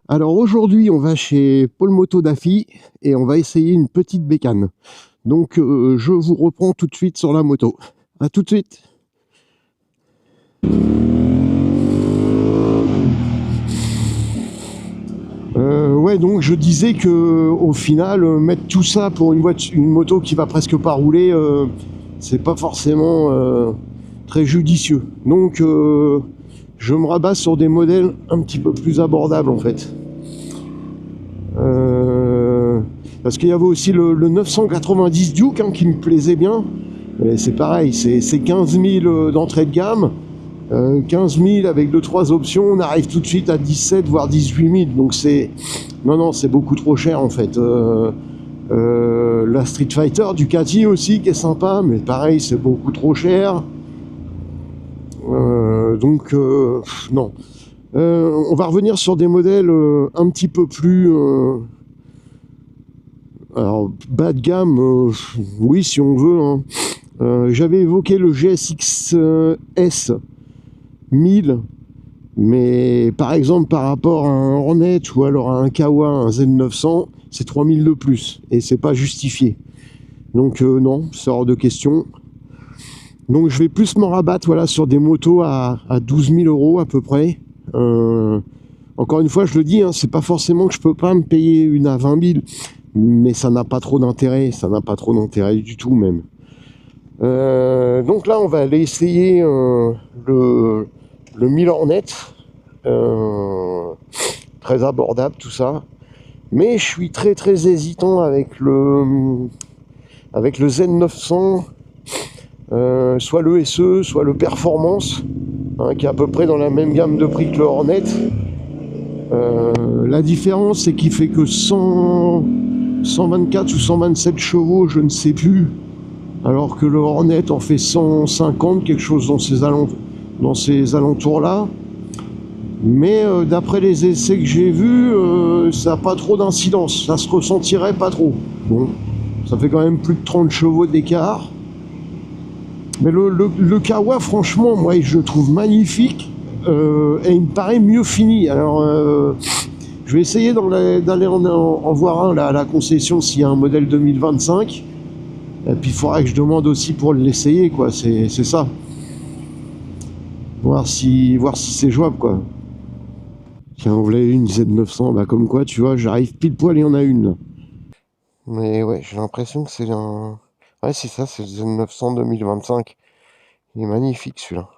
Alors aujourd'hui, on va chez Paul Moto Daffy et on va essayer une petite bécane. Donc je vous reprends tout de suite sur la moto. À tout de suite. Ouais, donc je disais que au final, mettre tout ça pour une moto qui va presque pas rouler, c'est pas forcément très judicieux. Donc je me rabats sur des modèles un petit peu plus abordables en fait. Parce qu'il y avait aussi le 990 Duke hein, qui me plaisait bien. Et c'est pareil, c'est 15 000 d'entrée de gamme. 15 000 avec 2-3 options, on arrive tout de suite à 17 voire 18 000. Donc c'est... Non, c'est beaucoup trop cher en fait. La Street Fighter Ducati aussi qui est sympa, mais pareil, c'est beaucoup trop cher. Donc non. On va revenir sur des modèles un petit peu plus... alors, bas de gamme, oui, si on veut. Hein. J'avais évoqué le GSX S 1000, mais par exemple, par rapport à un Hornet ou alors à un Kawa, un Z900, c'est 3000 de plus, et c'est pas justifié. Donc non, c'est hors de question. Donc je vais plus m'en rabattre voilà, sur des motos à 12 000 € à peu près. Encore une fois, je le dis, hein, c'est pas forcément que je peux pas me payer une à 20 000, mais ça n'a pas trop d'intérêt, du tout même. Donc là, on va aller essayer le 1000 Hornet, très abordable tout ça, mais je suis très hésitant avec le Z900, soit le SE, soit le Performance, hein, qui est à peu près dans la même gamme de prix que le Hornet. La différence, c'est qu'il fait que 124 ou 127 chevaux, je ne sais plus, alors que le Hornet en fait 150, quelque chose dans ces alentours-là. Mais d'après les essais que j'ai vus, ça n'a pas trop d'incidence, ça se ressentirait pas trop. Bon, ça fait quand même plus de 30 chevaux d'écart. Mais le Kawa, franchement, moi, je le trouve magnifique. Et il me paraît mieux fini. Alors, je vais essayer d'aller en voir un là, à la concession s'il y a un modèle 2025. Et puis, il faudra que je demande aussi pour l'essayer, quoi. C'est ça. Voir si c'est jouable, quoi. Tiens, on voulait une Z900. Bah, comme quoi, tu vois, j'arrive pile poil, il y en a une, là. Mais ouais, j'ai l'impression que c'est un... Ouais, c'est ça, c'est le Z900 2025. Il est magnifique, celui-là.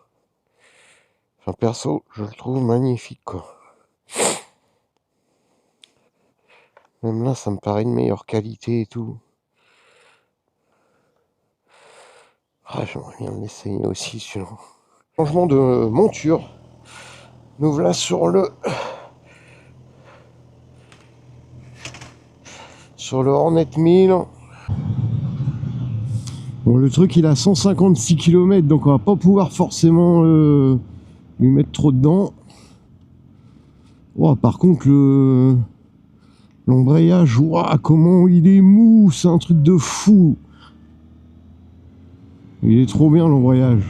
Enfin, perso, je le trouve magnifique, quoi. Même là, ça me paraît de meilleure qualité et tout. Ah, j'aimerais bien l'essayer aussi, celui-là. Changement de monture. Nous voilà sur le Hornet 1000. Bon, le truc, il a 156 km, donc on va pas pouvoir forcément lui mettre trop dedans. Oh, par contre, l'embrayage, ouah, comment il est mou, c'est un truc de fou. Il est trop bien, l'embrayage.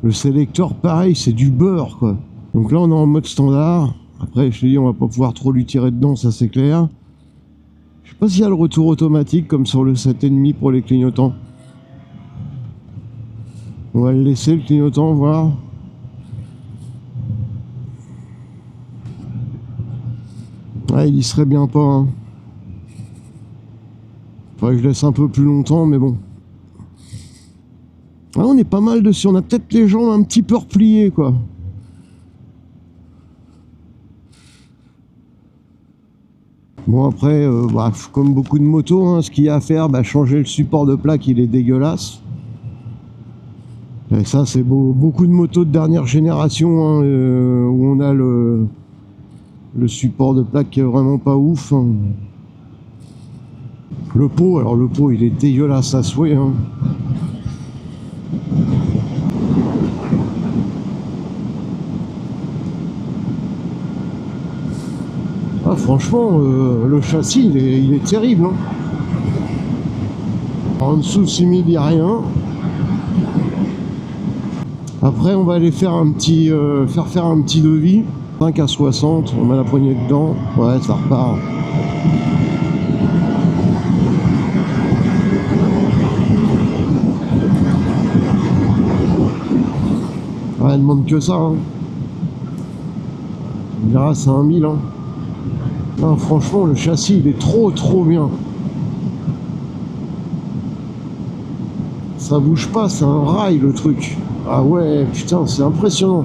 Le sélecteur, pareil, c'est du beurre, quoi. Donc là, on est en mode standard. Après, je te dis, on va pas pouvoir trop lui tirer dedans, ça c'est clair. Je sais pas s'il y a le retour automatique, comme sur le 7,5 pour les clignotants. On va le laisser, le clignotant, voir. Ouais, il y serait bien pas. Hein. Faudrait que je laisse un peu plus longtemps, mais bon. Ah, on est pas mal dessus. On a peut-être les jambes un petit peu repliées, quoi. Bon, après, comme beaucoup de motos, hein, ce qu'il y a à faire, changer le support de plaque, il est dégueulasse. Et ça, c'est beaucoup de motos de dernière génération, hein, où on a le support de plaque qui est vraiment pas ouf. Hein. Le pot, il est dégueulasse à souhait. Hein. Ah, franchement, le châssis, il est terrible. Hein. En dessous de 6000, il n'y a rien. Après, on va aller faire un petit, faire un petit devis. 5 à 60, on met la poignée dedans. Ouais, ça repart. Ouais, elle demande que ça. Hein. On dira, c'est 1000. Hein. Non, franchement, le châssis, il est trop bien. Ça bouge pas, c'est un rail le truc. Ah ouais, putain, c'est impressionnant.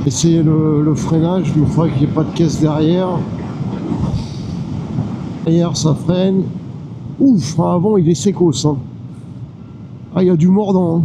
Essayez le freinage, il faudrait qu'il n'y ait pas de caisse derrière. Derrière, ça freine. Ouf, avant, il est sécos. Hein. Ah, il y a du mordant. Hein.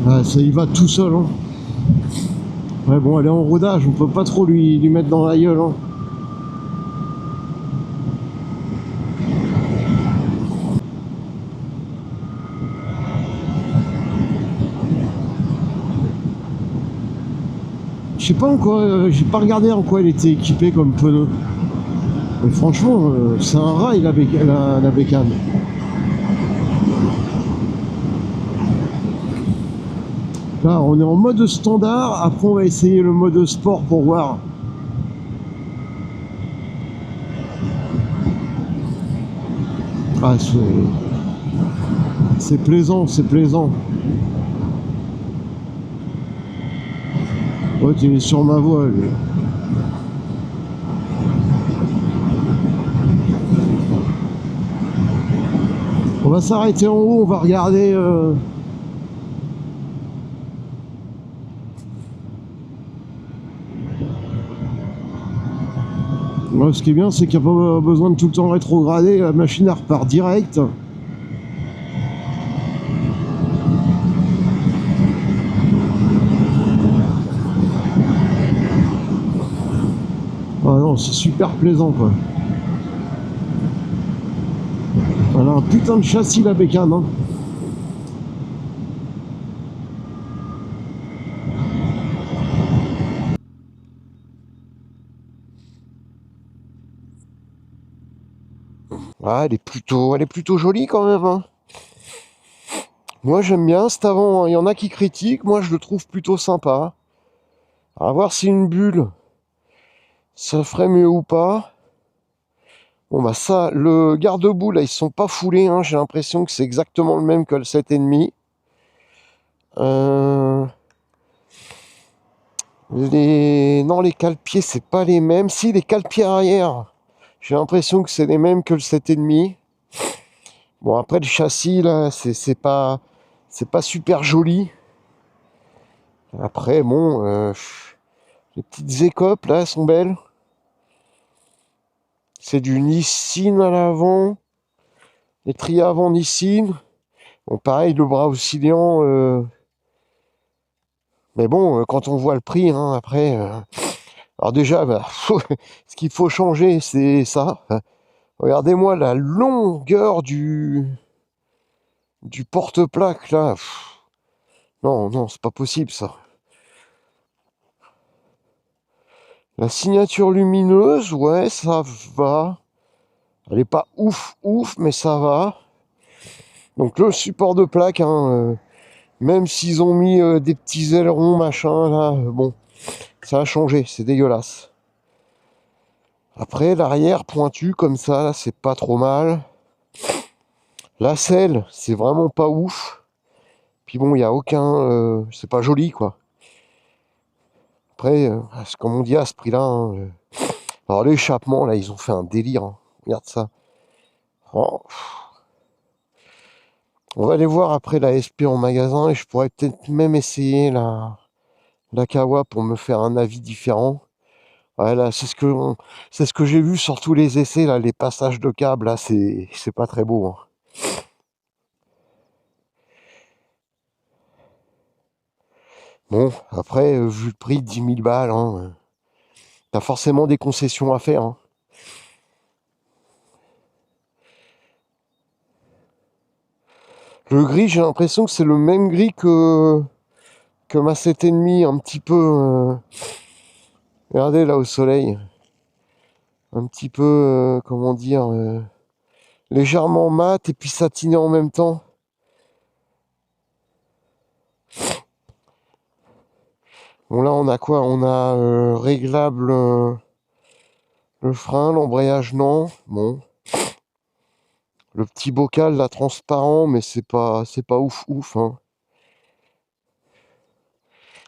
Ah, ça y va tout seul. Hein. Ouais, bon, elle est en rodage, on peut pas trop lui mettre dans la gueule. Hein. Je sais pas en quoi, j'ai pas regardé en quoi elle était équipée comme pneu. Mais franchement, c'est un rail la bécane. Là, on est en mode standard. Après, on va essayer le mode sport pour voir. Ah, c'est plaisant, c'est plaisant. Ouais, tu es sur ma voie. Lui. On va s'arrêter en haut, on va regarder. Ouais, ce qui est bien, c'est qu'il n'y a pas besoin de tout le temps rétrograder. La machine elle repart direct. Ah non, c'est super plaisant quoi. Elle a un putain de châssis la bécane. Hein. Ah, elle est plutôt jolie quand même. Hein. Moi j'aime bien cet avant. Hein. Il y en a qui critiquent, moi je le trouve plutôt sympa. À voir si une bulle, ça ferait mieux ou pas. Bon bah ça, le garde-boue là, ils sont pas foulés. Hein. J'ai l'impression que c'est exactement le même que le 7,5. Non, les cale-pieds, c'est pas les mêmes. Si, les cale-pieds arrière, j'ai l'impression que c'est les mêmes que le 7,5. Bon, après, le châssis, là, c'est pas super joli. Après, bon, les petites écopes, là, sont belles. C'est du Nissin à l'avant. Les tris avant Nissin. Bon, pareil, le bras oscillant. Mais bon, quand on voit le prix, hein, après... Alors déjà, bah, ce qu'il faut changer, c'est ça. Regardez-moi la longueur du porte-plaque, là. Non, non, c'est pas possible, ça. La signature lumineuse, ouais, ça va. Elle est pas ouf, mais ça va. Donc le support de plaque, hein, même s'ils ont mis des petits ailerons, machin, là, bon, ça a changé, c'est dégueulasse. Après, l'arrière pointu comme ça, là, c'est pas trop mal. La selle, c'est vraiment pas ouf. Puis bon, il n'y a aucun... c'est pas joli, quoi. Après, comme on dit à ce prix-là... Hein, alors l'échappement, là, ils ont fait un délire. Hein. Regarde ça. Oh. On va aller voir après la SP en magasin et je pourrais peut-être même essayer la Kawa pour me faire un avis différent. Ouais, là, c'est ce que j'ai vu sur tous les essais, là, les passages de câbles, là, c'est pas très beau. Hein. Bon, après, vu le prix de 10 000 balles, hein, t'as forcément des concessions à faire. Hein. Le gris, j'ai l'impression que c'est le même gris que ma 7,5, un petit peu... regardez là au soleil. Un petit peu, comment dire... légèrement mat et puis satiné en même temps. Bon là on a quoi? On a réglable le frein, l'embrayage non. Bon. Le petit bocal là transparent, mais c'est pas ouf hein.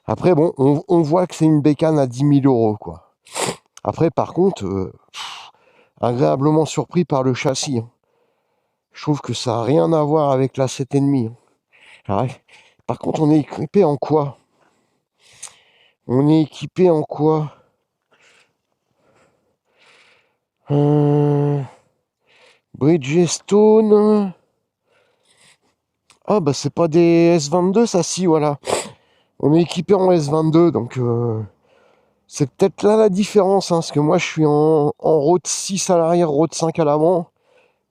Après bon, on voit que c'est une bécane à 10 000 € quoi. Après par contre, agréablement surpris par le châssis, hein. Je trouve que ça n'a rien à voir avec la 7,5, hein. Ouais. Par contre on est équipé en quoi? On est équipé en quoi? Bridgestone. Ah bah c'est pas des S22 ça, si voilà. On est équipé en S22 donc c'est peut-être là la différence, hein, parce que moi je suis en Road 6 à l'arrière, Road 5 à l'avant.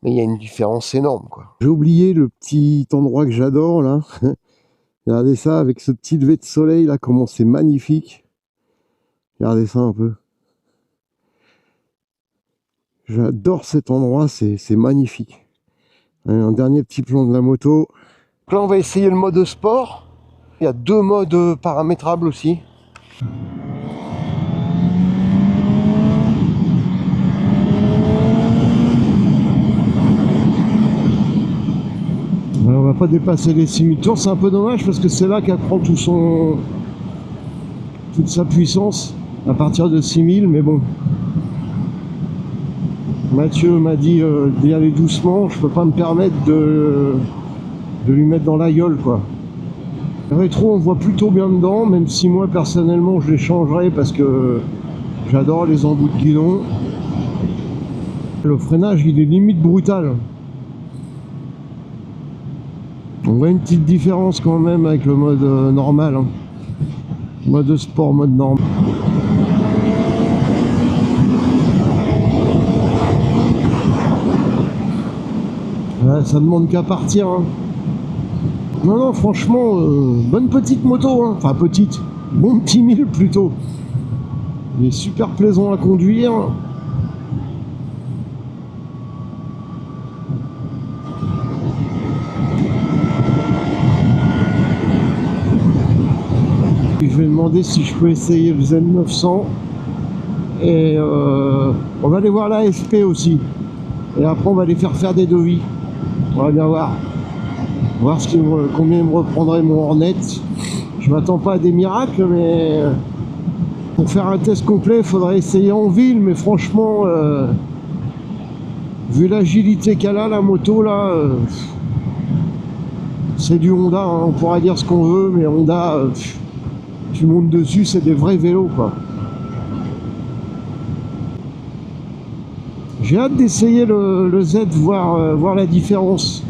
Mais il y a une différence énorme quoi. J'ai oublié le petit endroit que j'adore là. Regardez ça avec ce petit lever de soleil là, comment c'est magnifique. Regardez ça un peu. J'adore cet endroit, c'est magnifique. Allez, un dernier petit plan de la moto. Là on va essayer le mode sport. Il y a 2 modes paramétrables aussi. Alors, on va pas dépasser les 6000 tours, c'est un peu dommage parce que c'est là qu'elle prend toute sa puissance à partir de 6000, mais bon. Mathieu m'a dit d'y aller doucement, je peux pas me permettre de lui mettre dans la gueule quoi. Le rétro on voit plutôt bien dedans, même si moi personnellement je les changerais parce que j'adore les embouts de guidon. Le freinage il est limite brutal. On voit une petite différence quand même avec le mode normal, hein. Mode sport, mode normal. Ouais, ça demande qu'à partir, hein. Non, franchement, bonne petite moto, hein. Enfin petite, bon petit 1000 plutôt. Il est super plaisant à conduire. Je vais demander si je peux essayer le Z900 et on va aller voir la SP aussi, et après on va aller faire des devis. On va bien voir combien il me reprendrait mon Hornet. Je m'attends pas à des miracles, mais pour faire un test complet il faudrait essayer en ville, mais franchement vu l'agilité qu'elle a la moto là, c'est du Honda, hein. On pourra dire ce qu'on veut, mais Honda, tu montes dessus, c'est des vrais vélos quoi. J'ai hâte d'essayer le Z, voir la différence.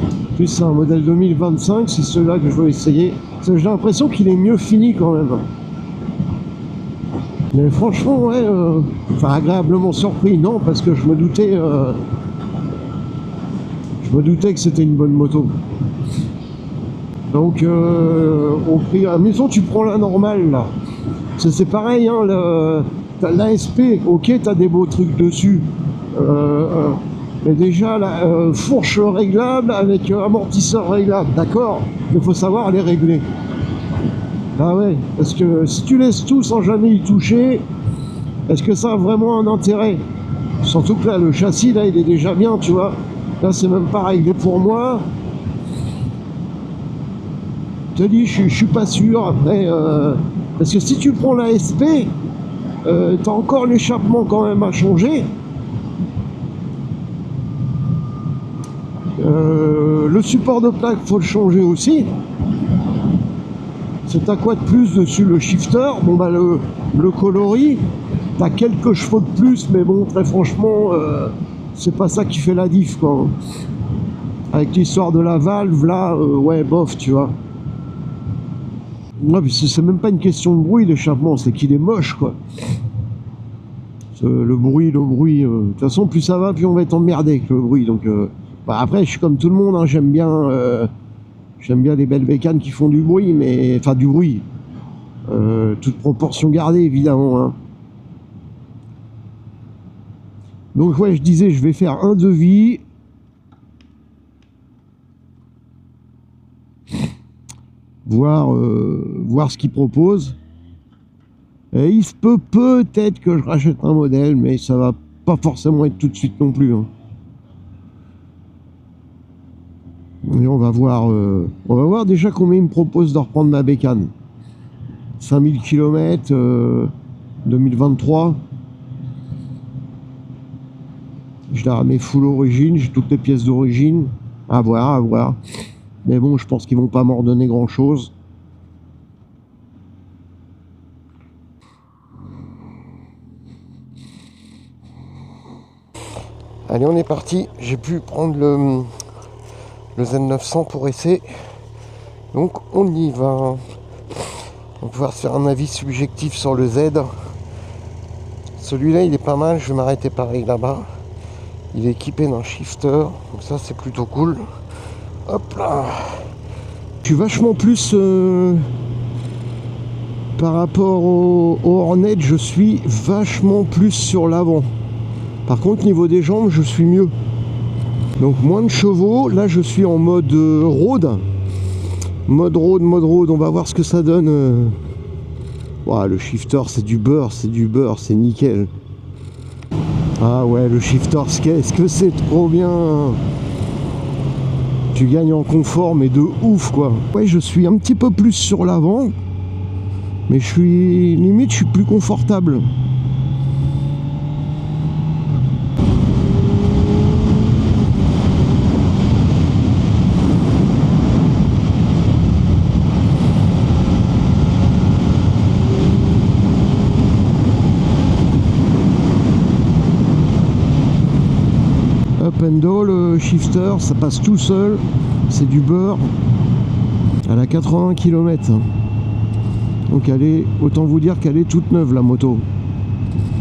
En plus c'est un modèle 2025, c'est celui-là que je veux essayer. J'ai l'impression qu'il est mieux fini quand même. Mais franchement ouais, enfin agréablement surpris, non, parce que je me doutais que c'était une bonne moto. Donc au prix, admettons tu prends la normale là, c'est pareil, hein, l'ASP, ok t'as des beaux trucs dessus, mais déjà la fourche réglable avec amortisseur réglable, d'accord, il faut savoir les régler. Ah ouais, parce que si tu laisses tout sans jamais y toucher, est-ce que ça a vraiment un intérêt? Surtout que là le châssis là il est déjà bien, tu vois, là c'est même pas réglé pour moi. Je te dis, je suis pas sûr après, parce que si tu prends la SP, t'as encore l'échappement quand même à changer. Le support de plaque, faut le changer aussi. C'est à quoi de plus dessus? Le shifter, bon bah le coloris, t'as quelques chevaux de plus, mais bon, très franchement, c'est pas ça qui fait la diff quoi. Avec l'histoire de la valve là, ouais bof, tu vois. Ouais, c'est même pas une question de bruit l'échappement, c'est qu'il est moche quoi. Le bruit, de toute façon plus ça va, plus on va être emmerdé avec le bruit, donc Bah, après, je suis comme tout le monde, hein, j'aime bien les belles bécanes qui font du bruit, mais enfin du bruit, toute proportion gardée évidemment, hein. Donc ouais, je disais, je vais faire un devis. Voir ce qu'il propose. Et il se peut peut-être que je rachète un modèle, mais ça va pas forcément être tout de suite non plus, hein. Et on va voir déjà combien il me propose de reprendre ma bécane. 5000 km, 2023. Je la remets full origine, j'ai toutes les pièces d'origine. À voir, à voir. Mais bon, je pense qu'ils vont pas m'ordonner grand chose. Allez, on est parti. J'ai pu prendre le Z900 pour essai. Donc on y va. On va pouvoir se faire un avis subjectif sur le Z. Celui-là, il est pas mal. Je vais m'arrêter pareil là-bas. Il est équipé d'un shifter. Donc ça, c'est plutôt cool. Hop là. Je suis vachement plus... par rapport au Hornet, je suis vachement plus sur l'avant. Par contre, niveau des jambes, je suis mieux. Donc moins de chevaux. Là, je suis en mode road. Mode road. On va voir ce que ça donne. Ouah, le shifter, c'est du beurre, c'est nickel. Ah ouais, le shifter, qu'est-ce que c'est trop bien. Tu gagnes en confort, mais de ouf, quoi. Ouais, je suis un petit peu plus sur l'avant. Mais je suis plus confortable. Up and down, le shifter, ça passe tout seul. C'est du beurre. Elle a 80 km. Donc autant vous dire qu'elle est toute neuve, la moto.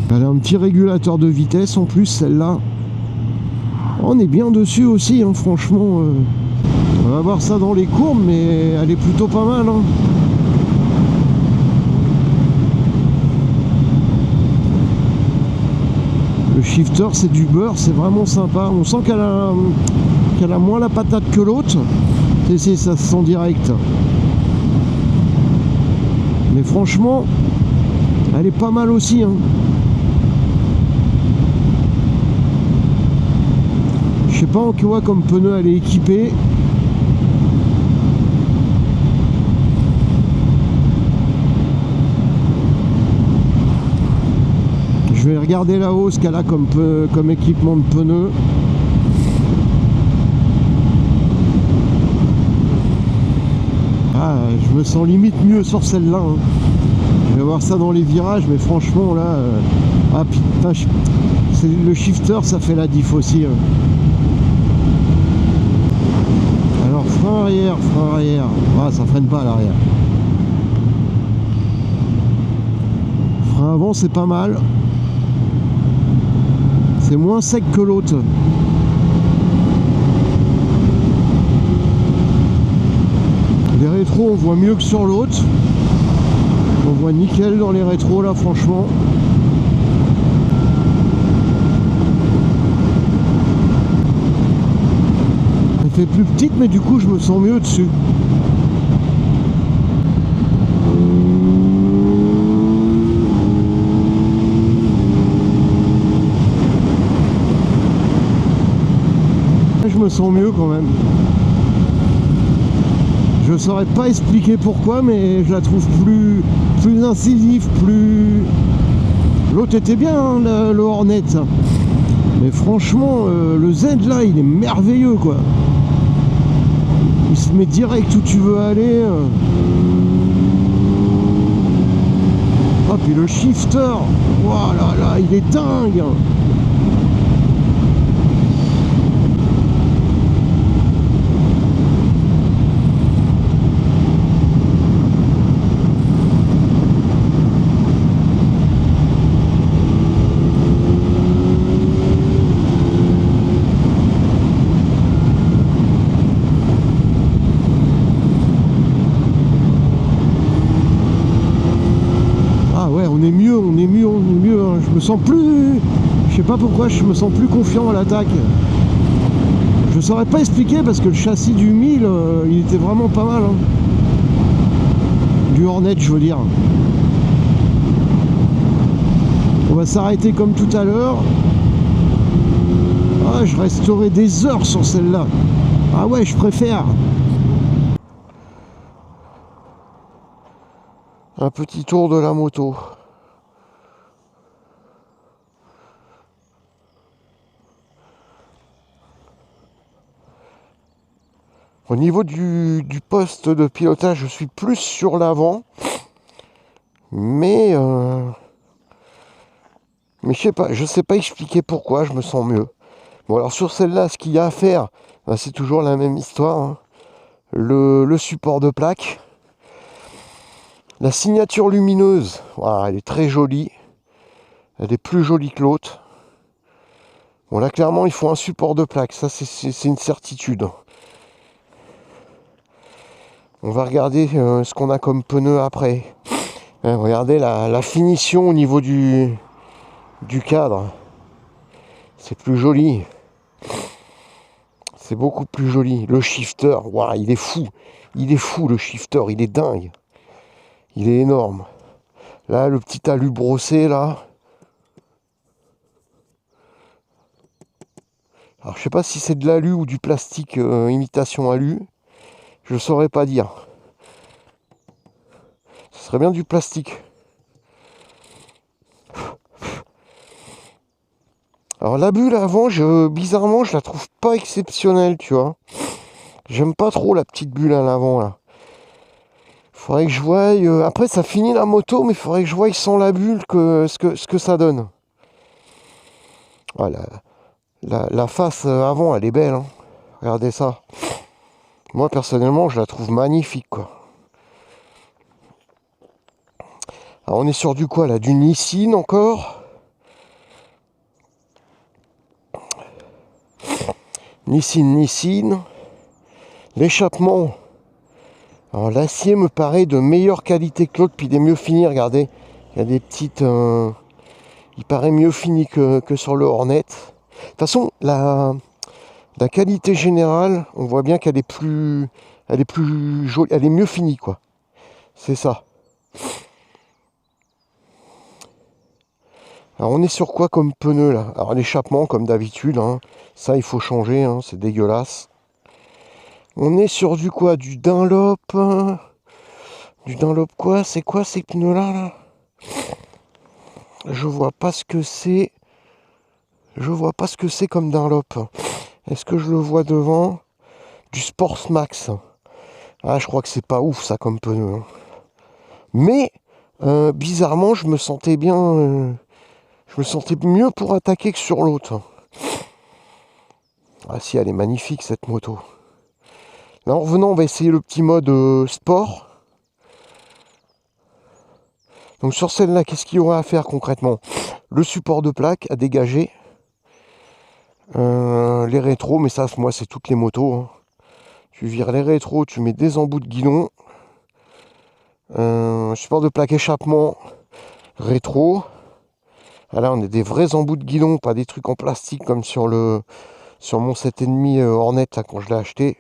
Elle a un petit régulateur de vitesse en plus, celle-là. On est bien dessus aussi, hein, franchement. On va voir ça dans les courbes, mais elle est plutôt pas mal, hein. Le shifter, c'est du beurre, c'est vraiment sympa. On sent qu'elle a moins la patate que l'autre. Ça se sent direct. Mais franchement, elle est pas mal aussi, hein. Je sais pas en quoi comme pneu elle est équipée. Je vais regarder là-haut ce qu'elle a comme équipement de pneus. Ah, je me sens limite mieux sur celle-là, hein. Je vais voir ça dans les virages, mais franchement là... ah putain, le shifter, ça fait la diff aussi, hein. Alors frein arrière. Ah, ça freine pas à l'arrière. Frein avant, c'est pas mal. C'est moins sec que l'autre. Les rétros, on voit mieux que sur l'autre. On voit nickel dans les rétros là, franchement. Elle fait plus petite, mais du coup je me sens mieux dessus. Je me sens mieux quand même. Je saurais pas expliquer pourquoi, mais je la trouve plus incisive, plus... L'autre était bien, hein, le Hornet, ça. Mais franchement, le Z là, il est merveilleux, quoi. Il se met direct où tu veux aller. Ah, puis le shifter, voilà, là, il est dingue. sens plus... Je sais pas pourquoi, je me sens plus confiant à l'attaque. Je saurais pas expliquer parce que le châssis du 1000, il était vraiment pas mal. Hein. Du Hornet, je veux dire. On va s'arrêter comme tout à l'heure. Ah, je resterai des heures sur celle-là. Ah ouais, je préfère. Un petit tour de la moto. Au niveau du poste de pilotage, je suis plus sur l'avant. Mais je sais pas expliquer pourquoi, je me sens mieux. Bon, alors sur celle-là, ce qu'il y a à faire, ben, c'est toujours la même histoire. Hein. Le support de plaque. La signature lumineuse, voilà, elle est très jolie. Elle est plus jolie que l'autre. Bon, là, clairement, il faut un support de plaque. Ça, c'est une certitude. On va regarder ce qu'on a comme pneu après. Regardez la finition au niveau du cadre. C'est plus joli. C'est beaucoup plus joli. Le shifter, wow, il est fou. Il est fou, le shifter. Il est dingue. Il est énorme. Là, le petit alu brossé, là. Alors, je sais pas si c'est de l'alu ou du plastique imitation alu. Je saurais pas dire. Ce serait bien du plastique. Alors la bulle avant, bizarrement, je la trouve pas exceptionnelle, tu vois. J'aime pas trop la petite bulle à l'avant, là. Faudrait que je voie... après, ça finit la moto, mais faudrait que je voie sans la bulle ce que ça donne. Voilà. La face avant, elle est belle. Hein. Regardez ça. Moi, personnellement, je la trouve magnifique, quoi. Alors, on est sur du quoi, là? Du Nissin, encore. Nissin. L'échappement. Alors, l'acier me paraît de meilleure qualité que l'autre, puis il est mieux fini, regardez. Il y a des petites... il paraît mieux fini que sur le Hornet. De toute façon, la qualité générale, on voit bien qu'elle est plus jolie, elle est mieux finie, quoi. C'est ça. Alors on est sur quoi comme pneu là? Alors l'échappement comme d'habitude, hein. Ça il faut changer, hein. C'est dégueulasse. On est sur du quoi? Du Dunlop. Du Dunlop quoi? C'est quoi ces pneus là? Je vois pas ce que c'est. Je vois pas ce que c'est comme Dunlop. Est-ce que je le vois devant? Du Sportsmax. Ah, je crois que c'est pas ouf ça comme pneu. Hein. Mais bizarrement, je me sentais bien. Je me sentais mieux pour attaquer que sur l'autre. Ah si, elle est magnifique cette moto. Là, en revenant, on va essayer le petit mode sport. Donc sur celle-là, qu'est-ce qu'il y aura à faire concrètement? Le support de plaque à dégager. Les rétros, mais ça, moi, c'est toutes les motos. Hein. Tu vires les rétros, tu mets des embouts de guidon. Support de plaque échappement rétro. Ah là, on est des vrais embouts de guidon, pas des trucs en plastique comme sur mon 7,5 Hornet là, quand je l'ai acheté.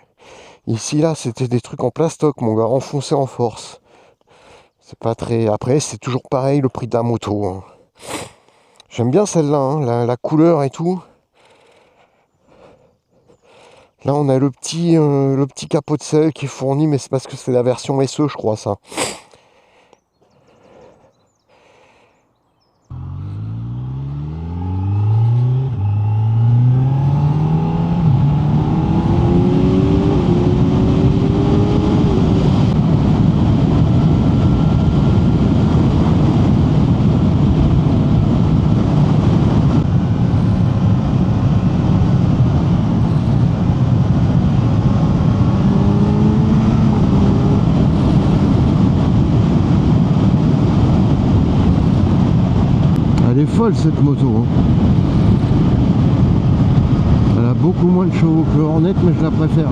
Ici, là, c'était des trucs en plastoc, mon gars, enfoncé en force. C'est pas très... Après, c'est toujours pareil, le prix de la moto. Hein. J'aime bien celle-là, hein, la couleur et tout. Là, on a le petit capot de selle qui est fourni, mais c'est parce que c'est la version SE, je crois, ça. Elle est folle cette moto. Hein. Elle a beaucoup moins de chevaux que le Hornet, mais je la préfère.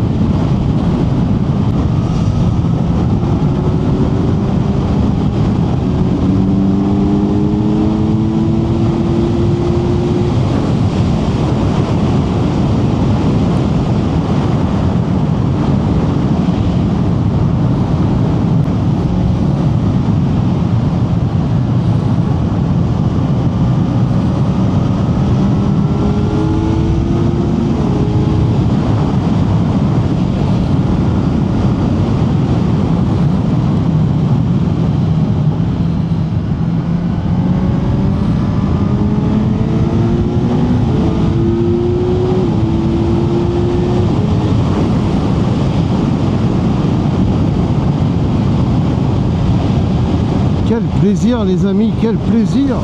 plaisir les amis, quel plaisir!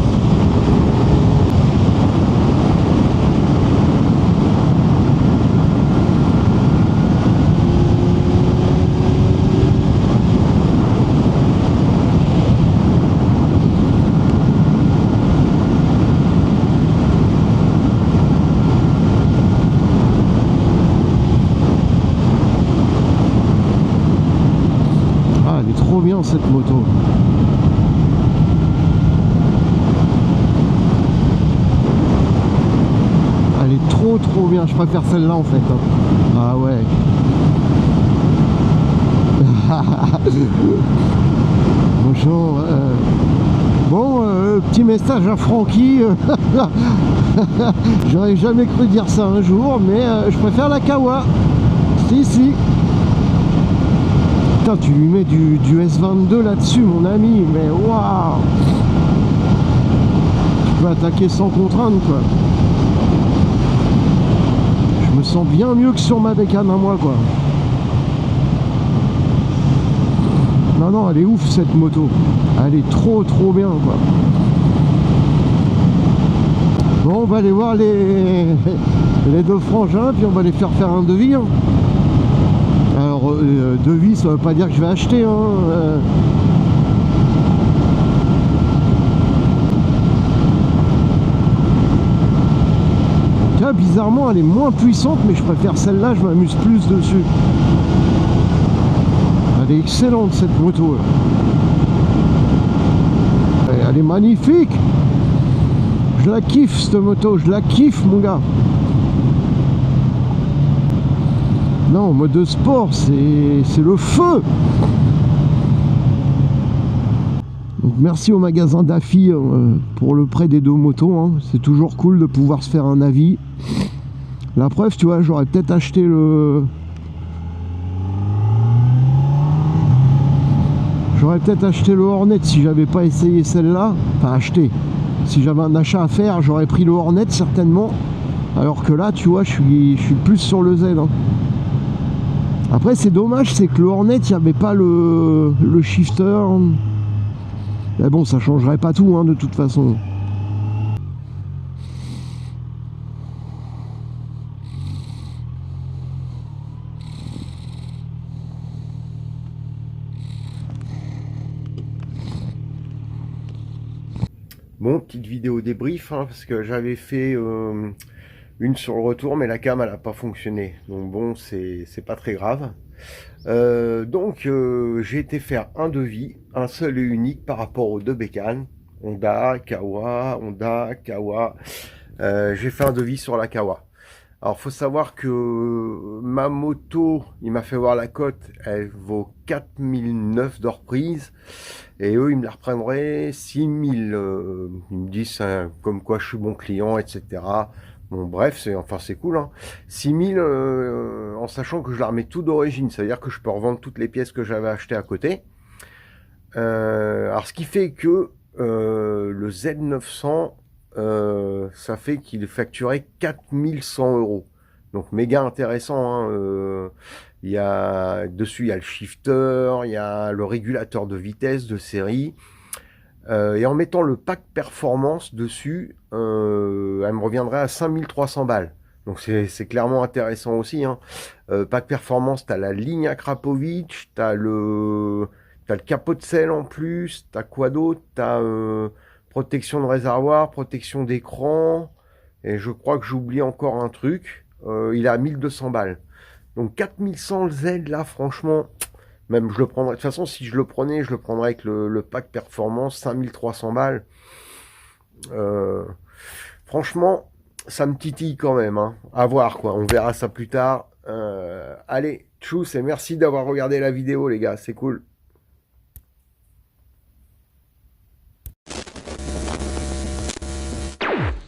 Trop bien cette moto. Elle est trop bien, je préfère celle-là en fait. Ah ouais. Bonjour. Bon, petit message à Francky. J'aurais jamais cru dire ça un jour, mais je préfère la Kawa. Si. Putain, tu lui mets du S22 là-dessus, mon ami, mais waouh! Tu peux attaquer sans contrainte, quoi. Je me sens bien mieux que sur ma bécane à moi, quoi. Non, elle est ouf cette moto. Elle est trop bien, quoi. Bon, on va aller voir les deux frangins, puis on va les faire un devis. Hein. Alors, devis, ça veut pas dire que je vais acheter. Hein. Tiens, bizarrement, elle est moins puissante, mais je préfère celle-là, je m'amuse plus dessus. Elle est excellente, cette moto. Elle est magnifique. Je la kiffe, cette moto. Je la kiffe, mon gars. Non, en mode de sport, c'est le feu. Donc, merci au magasin Daffy pour le prêt des deux motos. Hein. C'est toujours cool de pouvoir se faire un avis. La preuve, tu vois, j'aurais peut-être acheté le... J'aurais peut-être acheté le Hornet si j'avais pas essayé celle-là. Enfin, acheté. Si j'avais un achat à faire, j'aurais pris le Hornet certainement. Alors que là, tu vois, je suis plus sur le Z. Hein. Après, c'est dommage, c'est que le Hornet, il n'y avait pas le shifter. Mais bon, ça changerait pas tout, hein, de toute façon. Bon, petite vidéo débrief, hein, parce que j'avais fait une sur le retour, mais la cam elle n'a pas fonctionné. Donc bon, c'est pas très grave. Donc j'ai été faire un devis, un seul et unique par rapport aux deux bécanes. Honda, Kawa, Honda, Kawa. J'ai fait un devis sur la Kawa. Alors faut savoir que ma moto, il m'a fait voir la cote, elle vaut 4009 de reprise. Et eux, ils me la reprendraient 6000. Ils me disent comme quoi je suis bon client, etc. Bon, bref, c'est cool. Hein. 6000 en sachant que je la remets tout d'origine. Ça veut dire que je peux revendre toutes les pièces que j'avais achetées à côté. Alors, ce qui fait que le Z900, ça fait qu'il est facturé 4100 €. Donc, méga intéressant. Hein, dessus, il y a le shifter, il y a le régulateur de vitesse de série. Et en mettant le pack performance dessus, elle me reviendrait à 5300 balles. Donc c'est clairement intéressant aussi. Hein. Pack performance, tu as la ligne Akrapovic, tu as le capot de selle en plus, tu as quoi d'autre? Tu as protection de réservoir, protection d'écran. Et je crois que j'oublie encore un truc. Il est à 1200 balles. Donc 4100 le Z là, franchement, même je le prendrais. De toute façon, si je le prenais, je le prendrais avec le pack performance, 5300 balles. Franchement, ça me titille quand même. Hein. À voir quoi, on verra ça plus tard. Allez, tchuss et merci d'avoir regardé la vidéo les gars, c'est cool.